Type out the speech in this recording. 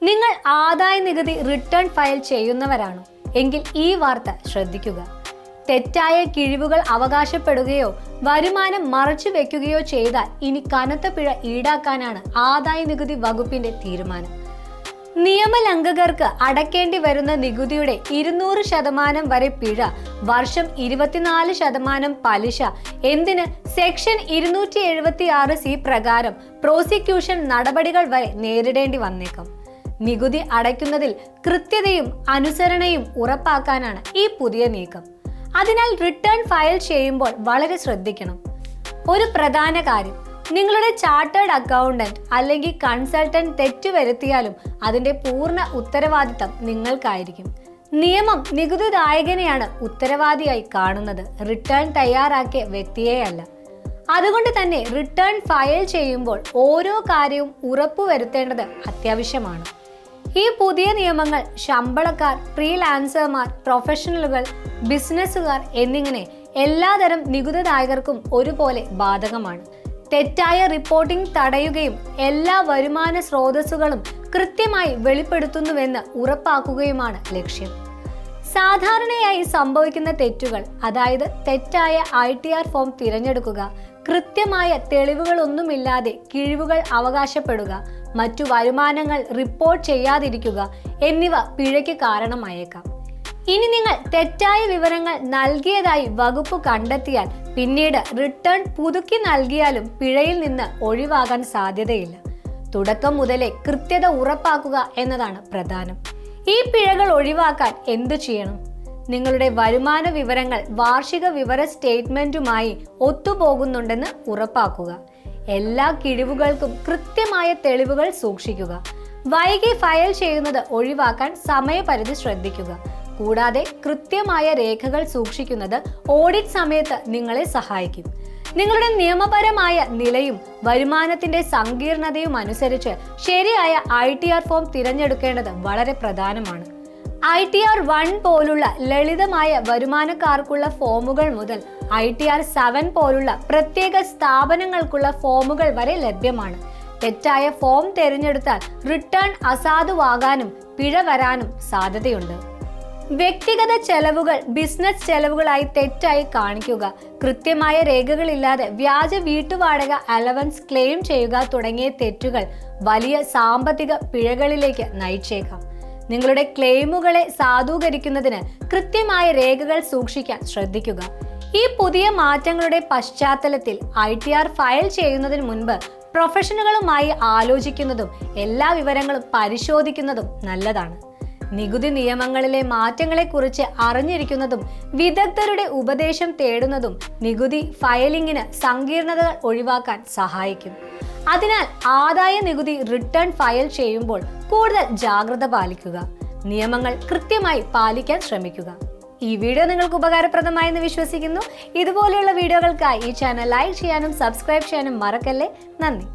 നിങ്ങൾ ആദായ നികുതി റിട്ടേൺ ഫയൽ ചെയ്യുന്നവരാണോ എങ്കിൽ ഈ വാർത്ത ശ്രദ്ധിക്കുക. തെറ്റായ കിഴിവുകൾ അവകാശപ്പെടുകയോ വരുമാനം മറച്ചു വെക്കുകയോ ചെയ്താൽ ഇനി കനത്ത പിഴ ഈടാക്കാനാണ് ആദായ നികുതി വകുപ്പിന്റെ തീരുമാനം. നിയമലംഘകർക്ക് അടയ്ക്കേണ്ടി വരുന്ന നികുതിയുടെ 200% വരെ പിഴ, വർഷം 24% പലിശ, എന്തിന് സെക്ഷൻ 276C പ്രകാരം പ്രോസിക്യൂഷൻ നടപടികൾ വരെ നേരിടേണ്ടി വന്നേക്കാം. നികുതി അടയ്ക്കുന്നതിൽ കൃത്യതയും അനുസരണയും ഉറപ്പാക്കാനാണ് ഈ പുതിയ നീക്കം. അതിനാൽ റിട്ടേൺ ഫയൽ ചെയ്യുമ്പോൾ വളരെ ശ്രദ്ധിക്കണം. ഒരു പ്രധാന കാര്യം, നിങ്ങളുടെ ചാർട്ടേഡ് അക്കൗണ്ടന്റ് അല്ലെങ്കിൽ കൺസൾട്ടന്റ് തെറ്റുവരുത്തിയാലും അതിന്റെ പൂർണ്ണ ഉത്തരവാദിത്തം നിങ്ങൾക്കായിരിക്കും. നിയമം നികുതിദായകനെയാണ് ഉത്തരവാദിയായി കാണുന്നത്, റിട്ടേൺ തയ്യാറാക്കിയ വ്യക്തിയെയല്ല. അതുകൊണ്ട് തന്നെ റിട്ടേൺ ഫയൽ ചെയ്യുമ്പോൾ ഓരോ കാര്യവും ഉറപ്പുവരുത്തേണ്ടത് അത്യാവശ്യമാണ്. ഈ പുതിയ നിയമങ്ങൾ ശമ്പളക്കാർ, ഫ്രീലാൻസർമാർ, പ്രൊഫഷണലുകൾ, ബിസിനസ്സുകാർ എന്നിങ്ങനെ എല്ലാതരം നികുതിദായകർക്കും ഒരുപോലെ ബാധകമാണ്. തെറ്റായ റിപ്പോർട്ടിംഗ് തടയുകയും എല്ലാ വരുമാന സ്രോതസ്സുകളും കൃത്യമായി വെളിപ്പെടുത്തുന്നുവെന്ന് ഉറപ്പാക്കുകയുമാണ് ലക്ഷ്യം. സാധാരണയായി സംഭവിക്കുന്ന തെറ്റുകൾ, അതായത് തെറ്റായ ITR ഫോം തിരഞ്ഞെടുക്കുക, കൃത്യമായ തെളിവുകളൊന്നുമില്ലാതെ കിഴിവുകൾ അവകാശപ്പെടുക, മറ്റു വരുമാനങ്ങൾ റിപ്പോർട്ട് ചെയ്യാതിരിക്കുക എന്നിവ പിഴയ്ക്ക് കാരണമായേക്കാം. ഇനി നിങ്ങൾ തെറ്റായ വിവരങ്ങൾ നൽകിയതായി വകുപ്പ് കണ്ടെത്തിയാൽ പിന്നീട് റിട്ടേൺ പുതുക്കി നൽകിയാലും പിഴയിൽ നിന്ന് ഒഴിവാകാൻ സാധ്യതയില്ല. തുടക്കം മുതലേ കൃത്യത ഉറപ്പാക്കുക എന്നതാണ് പ്രധാനം. ഈ പിഴകൾ ഒഴിവാക്കാൻ എന്തു ചെയ്യണം? നിങ്ങളുടെ വരുമാന വിവരങ്ങൾ വാർഷിക വിവര സ്റ്റേറ്റ്മെന്റുമായി ഒത്തുപോകുന്നുണ്ടെന്ന് ഉറപ്പാക്കുക. എല്ലാ കിഴിവുകൾക്കും കൃത്യമായ തെളിവുകൾ സൂക്ഷിക്കുക. വൈകി ഫയൽ ചെയ്യുന്നത് ഒഴിവാക്കാൻ സമയപരിധി ശ്രദ്ധിക്കുക. കൂടാതെ കൃത്യമായ രേഖകൾ സൂക്ഷിക്കുന്നത് ഓഡിറ്റ് സമയത്ത് നിങ്ങളെ സഹായിക്കും. നിങ്ങളുടെ നിയമപരമായ നിലയും വരുമാനത്തിന്റെ സങ്കീർണതയും അനുസരിച്ച് ശരിയായ ITR ഫോം തിരഞ്ഞെടുക്കേണ്ടത് വളരെ പ്രധാനമാണ്. ITR 1 പോലുള്ള ലളിതമായ വരുമാനക്കാർക്കുള്ള ഫോമുകൾ മുതൽ ITR 7 പോലുള്ള പ്രത്യേക സ്ഥാപനങ്ങൾക്കുള്ള ഫോമുകൾ വരെ ലഭ്യമാണ്. തെറ്റായ ഫോം തിരഞ്ഞെടുത്താൽ റിട്ടേൺ അസാധുവാകാനും പിഴ വരാനും സാധ്യതയുണ്ട്. വ്യക്തിഗത ചെലവുകൾ ബിസിനസ് ചെലവുകളായി തെറ്റായി കാണിക്കുക, കൃത്യമായ രേഖകളില്ലാതെ വ്യാജ വീട്ടുവാടക അലവൻസ് ക്ലെയിം ചെയ്യുക തുടങ്ങിയ തെറ്റുകൾ വലിയ സാമ്പത്തിക പിഴകളിലേക്ക് നയിച്ചേക്കാം. നിങ്ങളുടെ ക്ലെയിമുകളെ സാധൂകരിക്കുന്നതിന് കൃത്യമായ രേഖകൾ സൂക്ഷിക്കാൻ ശ്രദ്ധിക്കുക. ഈ പുതിയ മാറ്റങ്ങളുടെ പശ്ചാത്തലത്തിൽ ITR ഫയൽ ചെയ്യുന്നതിന് മുൻപ് പ്രൊഫഷണലുകളുമായി ആലോചിക്കുന്നതും എല്ലാ വിവരങ്ങളും പരിശോധിക്കുന്നതും നല്ലതാണ്. നികുതി നിയമങ്ങളിലെ മാറ്റങ്ങളെക്കുറിച്ച് അറിഞ്ഞിരിക്കുന്നതും വിദഗ്ധരുടെ ഉപദേശം തേടുന്നതും നികുതി ഫയലിംഗിന് സങ്കീർണതകൾ ഒഴിവാക്കാൻ സഹായിക്കും. അതിനാൽ ആദായ നികുതി റിട്ടേൺ ഫയൽ ചെയ്യുമ്പോൾ കൂടുതൽ ജാഗ്രത പാലിക്കുക. നിയമങ്ങൾ കൃത്യമായി പാലിക്കാൻ ശ്രമിക്കുക. ഈ വീഡിയോ നിങ്ങൾക്ക് ഉപകാരപ്രദമായെന്ന് വിശ്വസിക്കുന്നു. ഇതുപോലെയുള്ള വീഡിയോകൾക്കായി ഈ ചാനൽ ലൈക്ക് ചെയ്യാനും സബ്സ്ക്രൈബ് ചെയ്യാനും മറക്കല്ലേ. നന്ദി.